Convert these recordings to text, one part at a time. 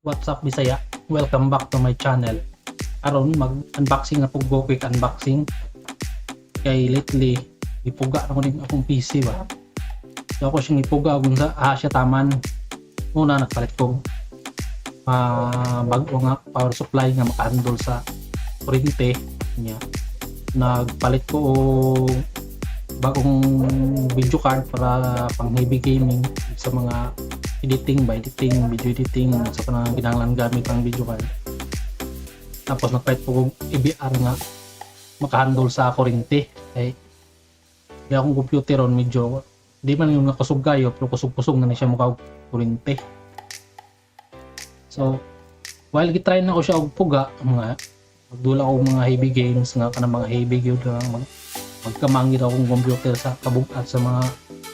What's up Bisaya? Welcome back to my channel. Aron mag-unboxing na po, go quick unboxing. Kay lately ipuga na ko din akong PC ba. So ako siyang ipuga kung sa siya taman. Una nagpalit ko bago nga power supply nga makahandle sa kuryente niya. Nagpalit ko og bagong video card para pang heavy gaming sa mga editing, video editing sa panang kinahanglan gamit ang video card. Tapos nagpalit ko EBR nga makahandle sa kuryente. Kaya akong computer on medyo di man yung nakasuggayo pero kusog-kusog na siya mukha kuryente. So while gitry na ko siya og puga mga magdula ko mga heavy games nga kanang mga heavy gyud lang magkamangit akong computer sa kabugat sa mga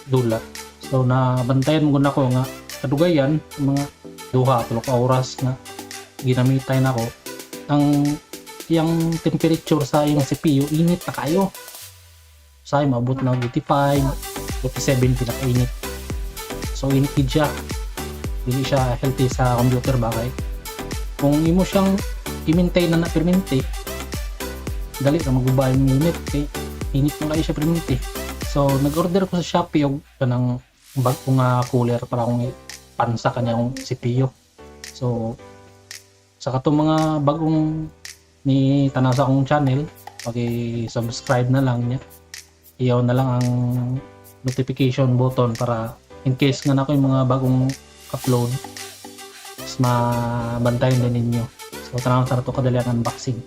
dula. So nabantayan mo na ko nga kadugayan mga 2-3 ka oras na ginamitan nako ang yung temperature sa yung CPU init na kayo. Say maabot na 85, 87 pinakainit. So init siya. Hindi siya healthy sa computer bagay. Kung imo siyang i-maintain na permanente, dali na magubay yung unit kay init mo kayo siya permanente. So nag-order ko sa Shopee og kanang bagong cooler para akong pansa kanyang CPU. So sa katong mga bagong ni tanasa akong channel, paki-subscribe na lang niya. Iyaw na lang ang notification button para in case nga na ko yung mga bagong upload mas mabantayan din ninyo. So tanawin sa ito kadali ang unboxing.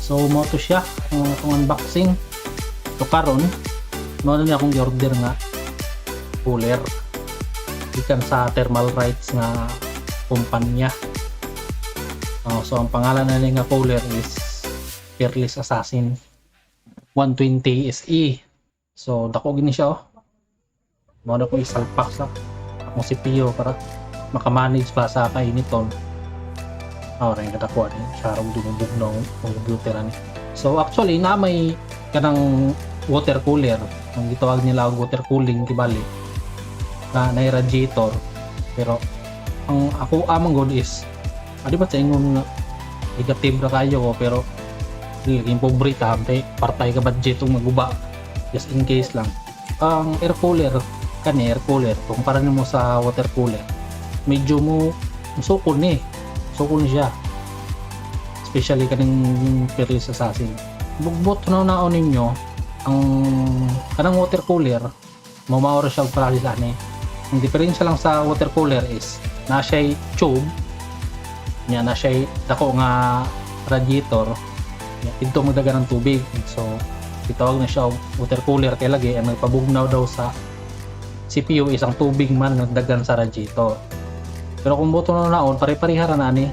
So mo to siya ang unboxing. So karon mo na akong i-order nga cooler ikan sa Thermal Rights nga kumpanya. So ang pangalan na nga cooler is Peerless Assassin 120 SE. So dako gini siya mo na ko isalpak sa akong CPU para makamanage pa sa kainiton. Rin katakuan siya rin dumubog ng computer ni. So actually na may kanang water cooler ang gitawag nila og water cooling tibali na radiator, pero ang ako amang god is adi ba sa ingon nga negative ra kayo pero yung pobre ka hampe partay ka budget ung maguba just in case lang. Ang air cooler air cooler kumpara nimo sa water cooler medyo mo sukol ni sukol siya, especially kaning Peerless Assassin. Bugbot na naon ninyo ang kanang water cooler mamaura siya og klase sa ani. Ang diferensya lang sa water cooler is na siya tube niya, na siya dako nga radiator dito magdagan ng tubig. So itawag na siya water cooler kay lagi ang nagpabugnaw daw sa CPU isang tubig man nagdagan sa radiator. Pero kung boto na naon, pare-parehara na ni.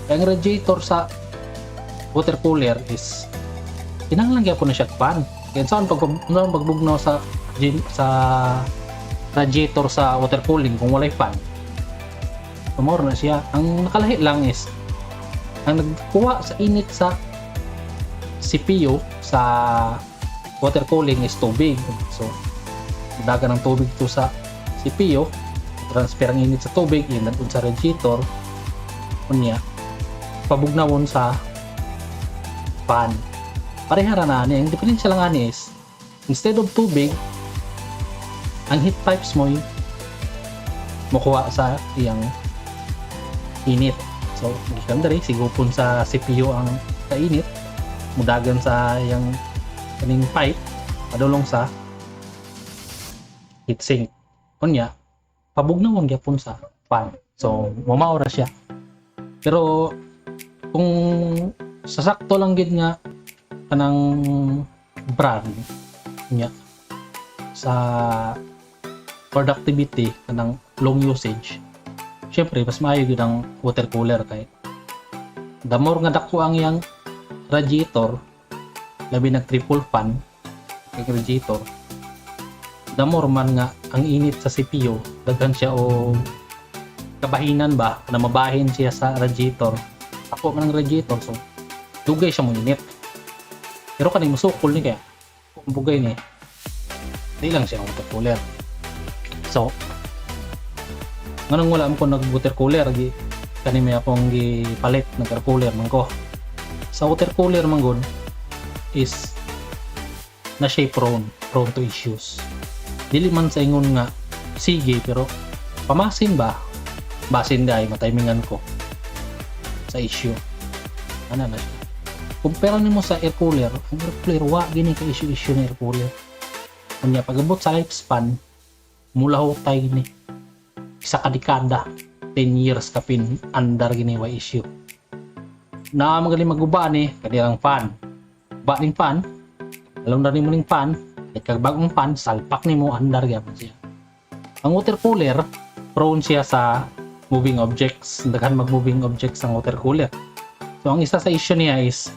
Ang radiator sa water cooler is kinahanglan gyapon na siya fan. Kaya saan pagbugnaw sa radiator sa water cooling kung walay fan. Tumor na siya. Ang nakalahi lang is ang nagkuha sa init sa CPU sa water cooling is tubig. So daga ng tubig to sa CPU, transfer ang init sa tubig yun sa radiator kunya pabugnawon sa fan. Parehara na ani. Ang diferensya lang ani is instead of tubig ang heat pipes mo makuha sa iyang init. So gikan diri sigupon sa CPU ang kainit mudagan sa iyang kaning pipe padulong sa heatsink kunya pabugnawon gyapon sa fan. So mamaura siya. Pero kung sasakto lang gid nga kanang brand niya sa productivity kanang long usage, syempre mas maayo gid ang water cooler kay the more nga dako ang yang radiator, labi nag triple fan kay radiator, the more man nga ang init sa CPU, daghan siya o kabahinan ba na mabahin siya sa radiator. Ako man ang radiator, so dugay siya mo init. Pero kaning musukol ni kaya kung bugay ni di lang siya ang water cooler. So nganong wala mo ko nag water cooler gi kani may akong gipalit ng water cooler man ko. Sa water cooler man gud is na siya prone to issues. Dili man sa ingon nga sige, pero pamasin ba basin dai matimingan ko sa issue ana na siya. Kumpara nimo sa air cooler, ang air cooler wa gini ka issue na air cooler. Kunya pagabot sa lifespan mula hutay gini isa ka dekada 10 years kapin andar gini wa issue. Na magaling maguba ni kanirang fan. Ba ning fan, alam na nimo ning fan, kag bagong fan salpak nimo andar gyapon siya. Ang water cooler prone siya sa moving objects, daghan mag-moving objects ang water cooler. So ang isa sa issue niya is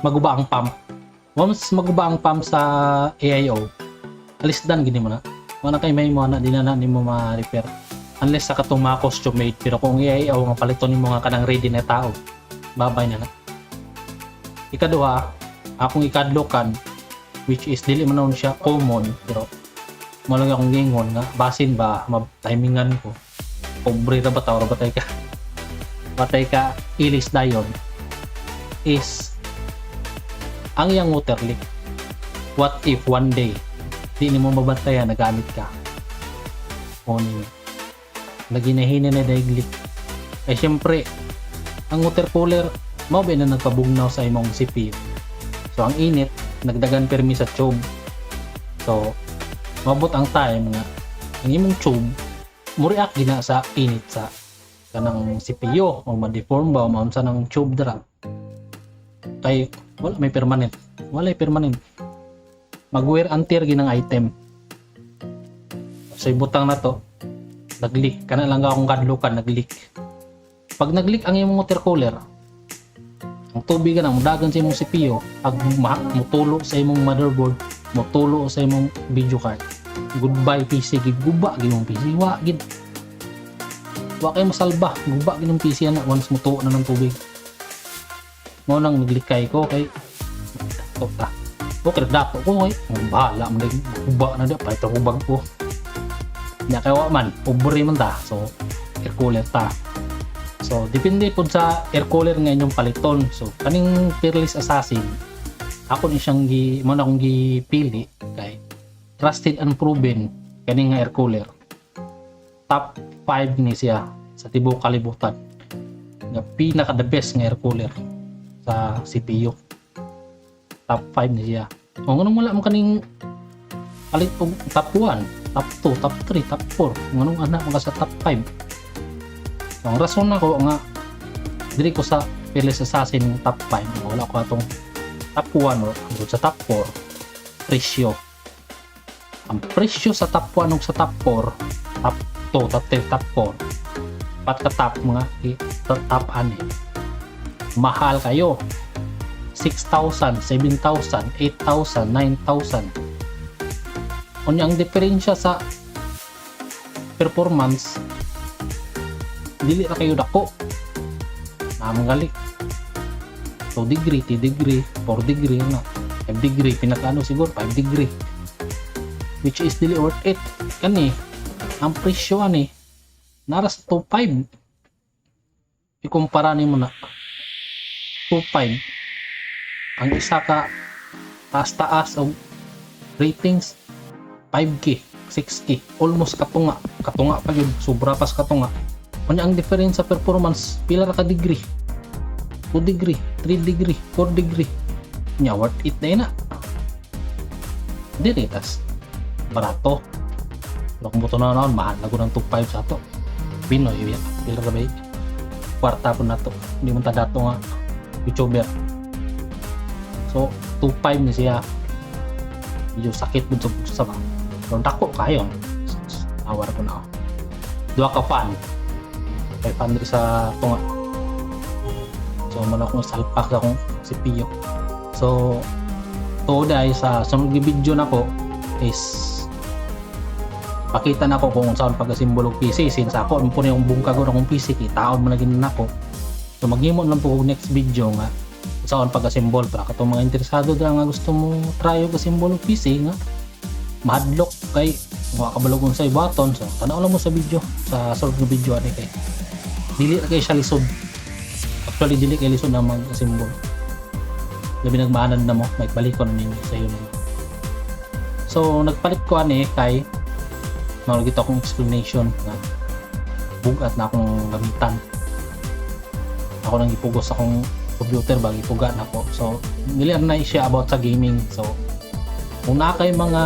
maguba ang pump. Once maguba ang pump sa AIO, alisdan gini mo na. Wala kay may mo na di na nimo ma-repair. Unless sa katong mga custom made, pero kung AIO nga paliton nimo nga kanang ready na tao, babay na na. Ikaduha, akong ikadlokan, which is dili man nun siya common, pero mo lang akong gingon nga basin ba timingan ko. Pobre ra ba taw batay ka. Batay ka ilis dayon is ang yang water leak. What if one day di nimo mabantayan nagamit ka o ni naginahina na daig leak, eh syempre ang water cooler mao ba na nagpabugnaw sa imong CPU. So ang init nagdagan permi sa tube, so mabot ang time nga ang imong tube mo react gina sa init sa kanang CPU o ma-deform ba o maunsa ng tube dira. Kay wala may permanent, mag-wear and tear ginang item. So ibutang na to nag-leak kana lang akong kadlukan, nag-leak. Pag nag-leak ang imong water cooler, ang tubig na mudagan sa imong CPU, pag mutulo sa imong motherboard, mutulo sa imong video card, goodbye PC, giguba ginong PC, wa kay masalba, guba ginong PC na once mutuo na ng tubig. Mo nang naglikay ko kay ta. Okay, dato ko kay bahala man din guba na da pa ito hubag ko. Nya kay wa man, pobre man ta. So air cooler ta. So depende pud sa air cooler nga inyong paliton. So kaning Peerless Assassin, ako ni siyang mo na akong gipili kay trusted and proven kaning nga air cooler. Top 5 ni siya sa tibuok kalibutan. Nga pinaka the best nga air cooler sa CPU. Top 5 ni siya. Kung anong wala mo kaning palit og top 1, top 2, top 3, top 4, nganong ana mo sa top 5. So, ang rason nako nga diri ko sa Peerless Assassin top 5, wala ko atong top 1 o sa top 4 presyo. Ang presyo sa top 1 ug sa top 4, top 2, top 3, top 4, pat ka top mga top ani. Mahal kayo. 6,000, 7,000, 8,000, 9,000. Kunya ang diferensya sa performance dili ra kayo dako. Namanggali. 2 degree, 3 degree, 4 degree na. 5 degree pinakaano siguro 5 degree. Which is dili worth it. Kani ang presyo ani naras 2.5. Ikumpara nimo na 2.5 ang isa ka taas o ratings 5K, 6K, almost katunga pa yun, sobra pas katunga. Kanya ang difference sa performance pila ra ka degree, 2 degree, 3 degree, 4 degree nya worth it na dili tas barato. Kung buto na naon mahal na ko ng 2.5 sa to Pinoy yan, pila ra ba kwarta po na to, hindi man ta dato nga YouTuber. So 2.5 ni siya, medyo sakit mo sa ba pero dako kayo awar ko na duha ka fan kay fan rin sa tunga So muna akong salpak akong CPU. So to dahil sa sunod nga video na ko is pakita na ko kung saan pagkasimbolo PC since ako po na yung bungkagon akong PC taon mo na ginin ako. So maghimo lang po next video nga saan pagkasimbol para katong mga interesado dira nga gusto mo try og simbolo PC nga mahadlok kay makakabalog sa button. So tanaw lang mo sa video sa sunod nga video ani kay dili kay siya lisod. Actually dili kay lisod na mag-simbol. Labi nagmaanan na mo may balikon ninyo sa iyo naman. So nagpalit ko ani kay mawag ito akong explanation na bugat na akong gamitan. Ako nang ipugos akong computer bag ipuga na ko. So niliar na siya about sa gaming. So kung na kay mga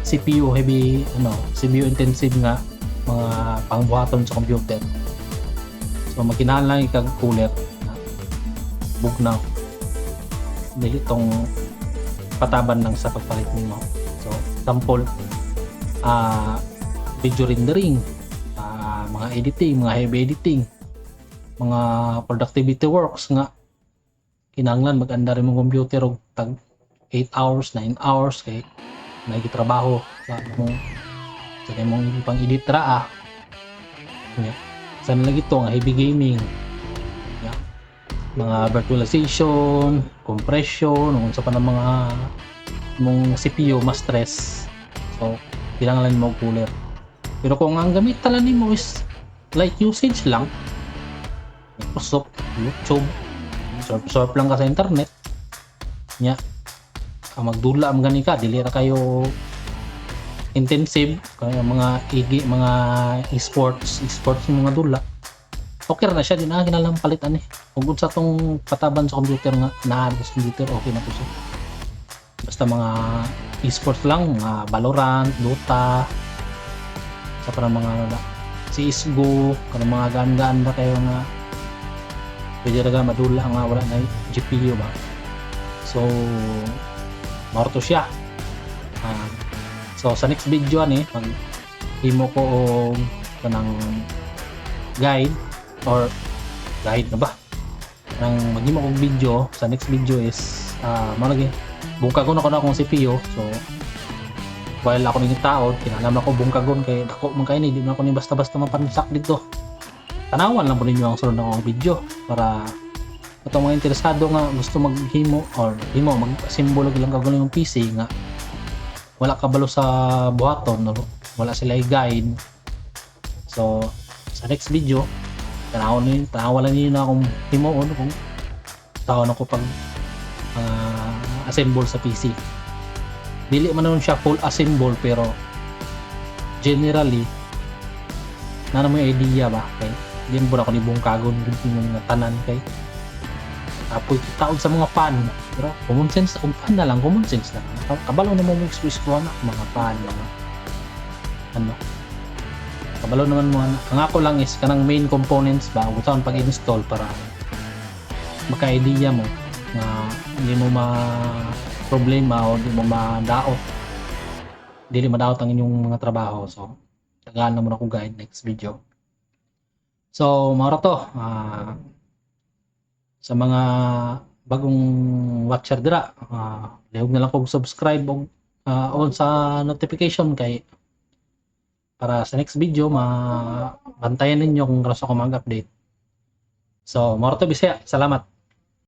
CPU heavy CPU intensive nga mga pangbuhaton sa computer. So magkinahanglan lang ikag cooler na bugnaw. Dili tong pataban lang sa pagpalit nimo. So sample video rendering, mga editing, mga heavy editing, mga productivity works nga kinahanglan mag-anda rin mong computer og tag 8 hours, 9 hours kay nagitrabaho sa mong pang-edit ra yeah. Sana lang ito nga heavy gaming yeah. Mga virtualization, compression, unsa pa ng mga mong CPU mas stress. So kailangan lang mo cooler. Pero kung ang gamit tala nimo is light usage lang, Microsoft, YouTube, surf lang ka sa internet, nya, magdula ang gani ka, dili ra kayo intensive, kaya mga esports mga dula. Okay ra na siya, di na kinalang palitan Kung sa tong pataban sa computer nga, naabos computer, okay na to siya. Basta mga esports lang, mga Valorant, Dota, sa parang mga CSGO, karang mga gaan-gaan na kayo nga pwede raga madula nga wala na GPU ba. So marto siya. So sa next video mag-himo ko og kanang guide or guide na ba nang maghimo og video. Sa next video is malagi bungkagon ako na akong CPU. So while ako ning taod kinahanglan ako bungkagon kay dako man kay ni di man ako ni basta-basta mapansak dito. Tanawan lang po ninyo ang sunod ng video para itong mga interesado nga gusto maghimo or himo mag-simbolo lang kagulong yung PC nga wala kabalo sa buhaton no? Wala sila i-guide. So sa next video tanawan lang niyo na akong himoon kung taon ako pag assemble sa PC. Dili man naman siya full assemble pero generally na mo yung idea ba kay diyan po ako ni bungkagon yung tanan kay apoy taon sa mga pan pero common sense kung pan na lang common sense lang kabalo na mo express ko na mga pan mga kabalo naman mo ang ako lang is kanang main components ba usaon pag-install para maka-idea mo na hindi mo problema o hindi mo madaot ang inyong mga trabaho. So tagaan na muna ko guide next video. So maura to sa mga bagong watcher dira lihog na lang kog subscribe og on sa notification kay para sa next video mabantayan ninyo kung gusto ko mag-update. So maura to Bisaya, salamat.